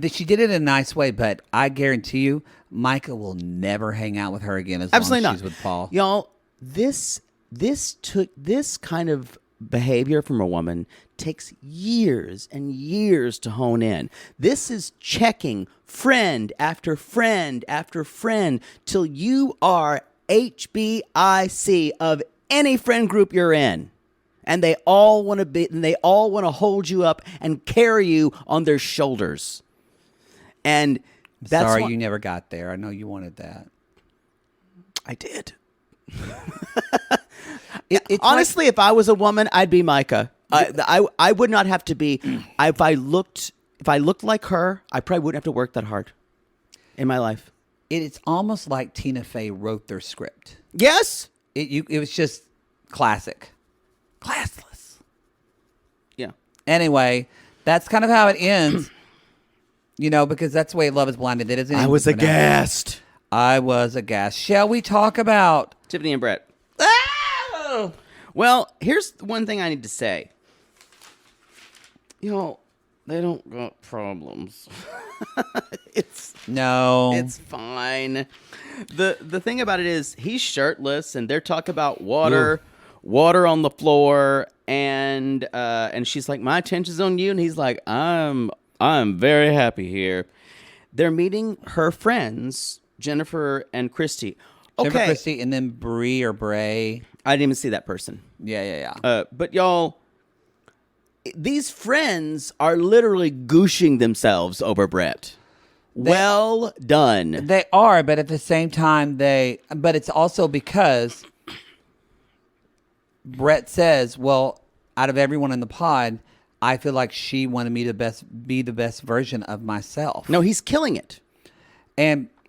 she did it in a nice way, but I guarantee you, Micah will never hang out with her again as Absolutely long not. as she's with Paul. Y'all, this kind of behavior from a woman takes years and years to hone in. This is checking friend after friend after friend till you are HBIC of any friend group you're in. And they all want to hold you up and carry you on their shoulders. And that's Sorry why- you never got there. I know you wanted that. I did. It's Honestly, if I was a woman, I'd be Micah. I would not have to be. If I looked like her, I probably wouldn't have to work that hard in my life. it's almost like Tina Fey wrote their script. Yes. It was just classic. Classless. Yeah. Anyway, that's kind of how it ends. Because that's the way Love is Blind did, isn't it? I was aghast. I was aghast. Shall we talk about Tiffany and Brett. Oh! Well, here's one thing I need to say. They don't got problems. It's fine. The thing about it is he's shirtless and they're talking about water on the floor, and she's like, my attention's on you, and he's like, I'm very happy here. They're meeting her friends, Jennifer and Christy. Okay. Jennifer Christie and then Bree or Bray? I didn't even see that person. Yeah. But y'all, these friends are literally gooshing themselves over Brett. Well done. They are, but at the same time, but it's also because Brett says, well, out of everyone in the pod, I feel like she wanted me to be the best version of myself. No, he's killing it.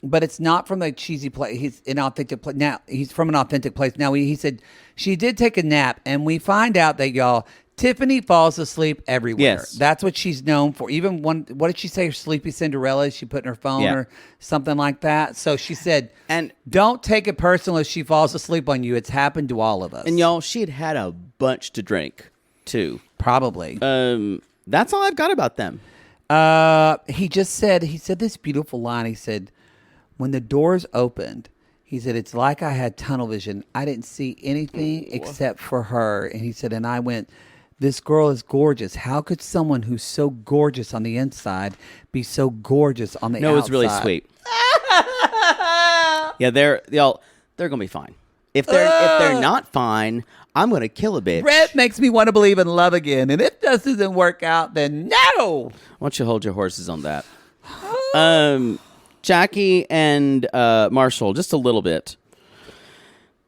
But it's not from a cheesy place. He's an authentic place. Now, he's from an authentic place. Now, he said she did take a nap, and we find out that, y'all, Tiffany falls asleep everywhere. Yes. That's what she's known for. Even what did she say? Sleepy Cinderella, she put in her phone or something like that. So she said, and don't take it personal if she falls asleep on you. It's happened to all of us. And y'all, she had a bunch to drink, too. Probably. That's all I've got about them. He said this beautiful line. He said, when the doors opened, he said, it's like I had tunnel vision. I didn't see anything except for her. And he said, and I went, this girl is gorgeous. How could someone who's so gorgeous on the inside be so gorgeous on the outside? No, it was really sweet. Yeah, they're gonna be fine. If they're not fine, I'm gonna kill a bitch. Brett makes me want to believe in love again. And if this doesn't work out, then no. Why don't you hold your horses on that? Jackie and Marshall, just a little bit.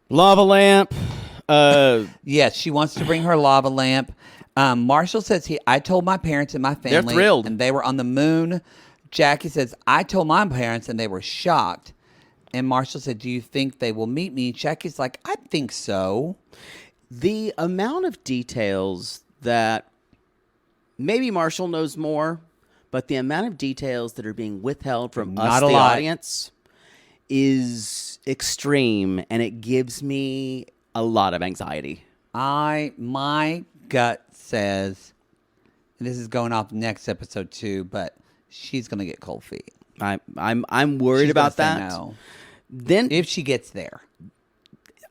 Lava lamp. Yes, she wants to bring her lava lamp. Marshall says I told my parents and my family. They're thrilled. And they were on the moon. Jackie says, I told my parents and they were shocked. And Marshall said, do you think they will meet me? Jackie's like, I think so. The amount of details that maybe Marshall knows more, but the amount of details that are being withheld from Not us, a the lot. audience, is extreme, and it gives me a lot of anxiety. My gut says, and this is going off next episode too, but she's gonna get cold feet. I'm worried She's about gonna say that. no. Then If she gets there.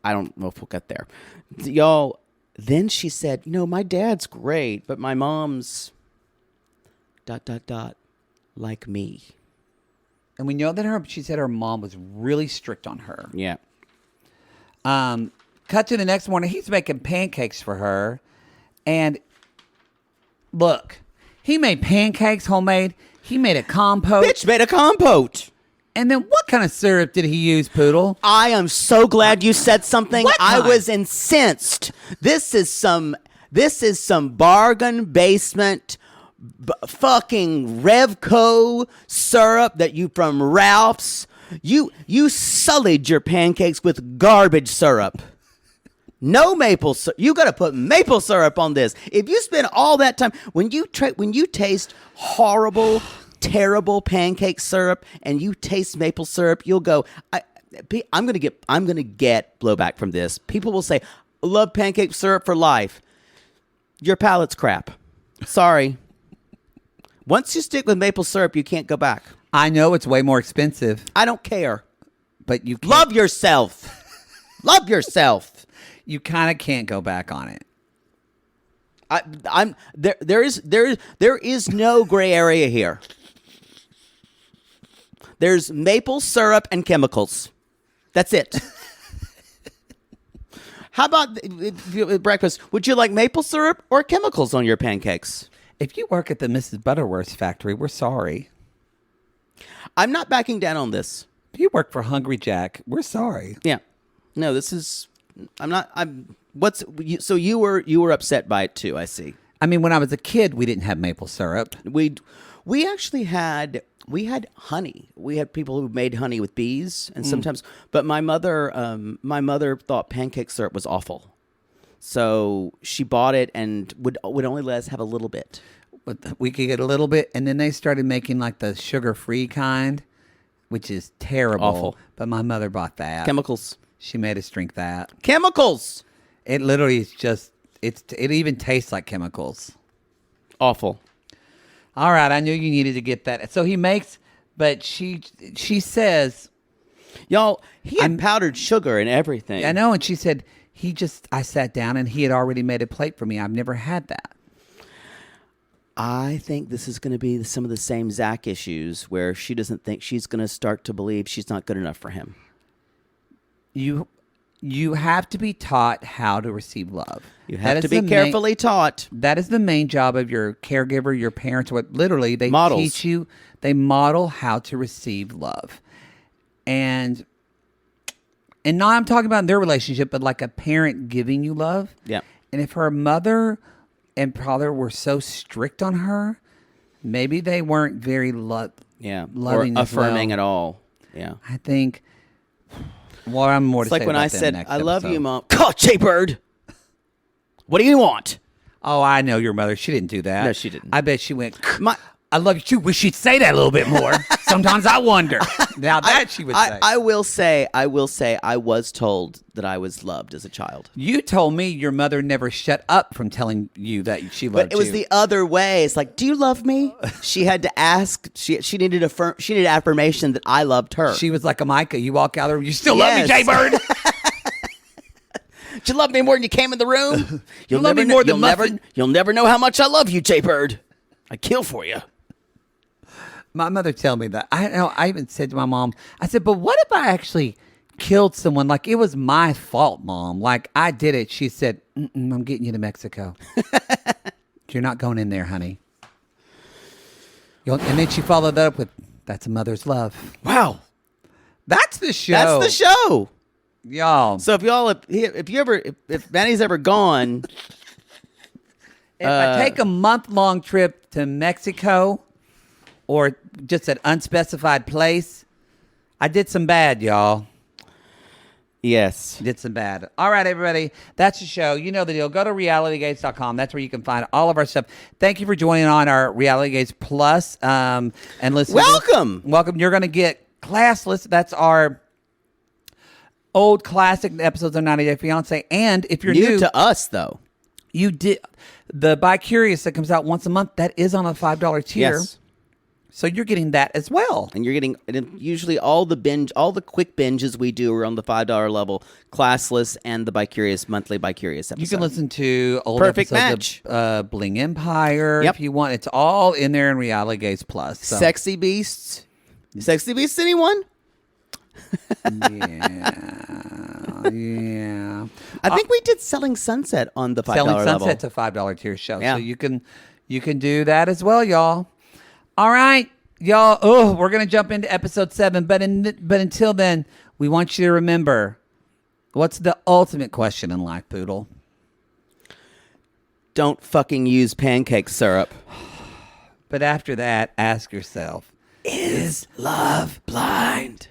I don't know if we'll get there. Y'all, then she said, my dad's great, but my mom's ... like me. And we know that she said her mom was really strict on her. Yeah. Cut to the next morning, he's making pancakes for her. And look, he made pancakes homemade. He made a compote. Bitch made a compote. And then what kind of syrup did he use, Poodle? I am so glad you said something. What I kind? was incensed. This is some bargain basement fucking Revco syrup that you from Ralph's. You sullied your pancakes with garbage syrup. No maple syrup. You got to put maple syrup on this. If you spend all that time when you taste horrible, terrible pancake syrup and you taste maple syrup, you'll go, I'm gonna get blowback from this. People will say, I love pancake syrup for life. Your palate's crap. Sorry. Once you stick with maple syrup, you can't go back. I know it's way more expensive, I don't care. but you can't, Love yourself. Love yourself. you kind of can't go back on it. I'm there. There is no gray area here. There's maple syrup and chemicals. That's it. How about breakfast? Would you like maple syrup or chemicals on your pancakes? If you work at the Mrs. Butterworth's factory, we're sorry. I'm not backing down on this. If you work for Hungry Jack, we're sorry. Yeah. No, this is. I'm not. I'm. So you were upset by it too. I see. I mean, when I was a kid, we didn't have maple syrup. We actually had honey. We had people who made honey with bees, and sometimes. But my mother thought pancake syrup was awful, so she bought it and would only let us have a little bit. But we could get a little bit, and then they started making like the sugar-free kind, which is terrible. Awful. But my mother bought that. Chemicals. She made us drink that. Chemicals. It literally is just it even tastes like chemicals. Awful. All right, I knew you needed to get that. So he makes, but she says, Y'all, he had powdered sugar and everything. I know, and she said I sat down and he had already made a plate for me. I've never had that. I think this is going to be some of the same Zach issues where she doesn't think she's going to start to believe she's not good enough for him. You have to be taught how to receive love. You have to be carefully taught. That is the main job of your caregiver, your parents. What literally they Models. teach you. They model how to receive love, and now I'm talking about in their relationship, but like a parent giving you love. Yeah. And if her mother and father were so strict on her, maybe they weren't very loving or as affirming well. at all. Yeah. I think. Well, I'm more to It's like say when about I them said, next I love episode. you, Mom. Oh, Jaybird. What do you want? Oh, I know your mother. She didn't do that. No, she didn't. I bet she went, My, I love you too. Wish she'd say that a little bit more. Sometimes I wonder. Now that she would say. I will say, I was told that I was loved as a child. You told me your mother never shut up from telling you that she loved you. But it was the other way. It's like, do you love me? She had to ask. She needed affirmation that I loved her. She was like a Micah. You walk out there, you still love me, Yes. Jaybird. Do you love me more than you came in the room? You love me more than You'll never know how much I love you, Jaybird. I kill for you. My mother told me that. I know. I even said to my mom, I said, but what if I actually killed someone? Like it was my fault, Mom. Like I did it. She said, I'm getting you to Mexico. You're not going in there, honey. And then she followed that up with, that's a mother's love. Wow. That's the show. That's the show. Y'all. So if Manny's ever gone, If I take a month-long trip to Mexico or just an unspecified place, I did some bad, y'all. yes. Did some bad. All right, everybody. That's the show. You know the deal. Go to realitygates.com. That's where you can find all of our stuff. Thank you for joining on our Reality Gates Plus and listen. Welcome. Welcome. You're going to get Classless. That's our old classic episodes of 90 Day Fiancé. And if you're New to us, though. you did the Bi Curious that comes out once a month. That is on a $5 tier. Yes. So you're getting that as well. And you're getting usually all the quick binges we do are on the $5 level, Classless and the Bi-Curious monthly Bi-Curious episode. You can listen to old Perfect episodes Match. of Bling Empire Yep. if you want. It's all in there in Reality Gates Plus. So. Sexy Beasts. Sexy Beasts, anyone? Yeah. I think we did Selling Sunset on the $5 Selling level. Sunset's a $5 tier show. Yeah. So you can do that as well, y'all. All right, y'all. Oh, we're gonna jump into episode 7, but until then, we want you to remember what's the ultimate question in life, Poodle? Don't fucking use pancake syrup. But after that, ask yourself, Is love blind?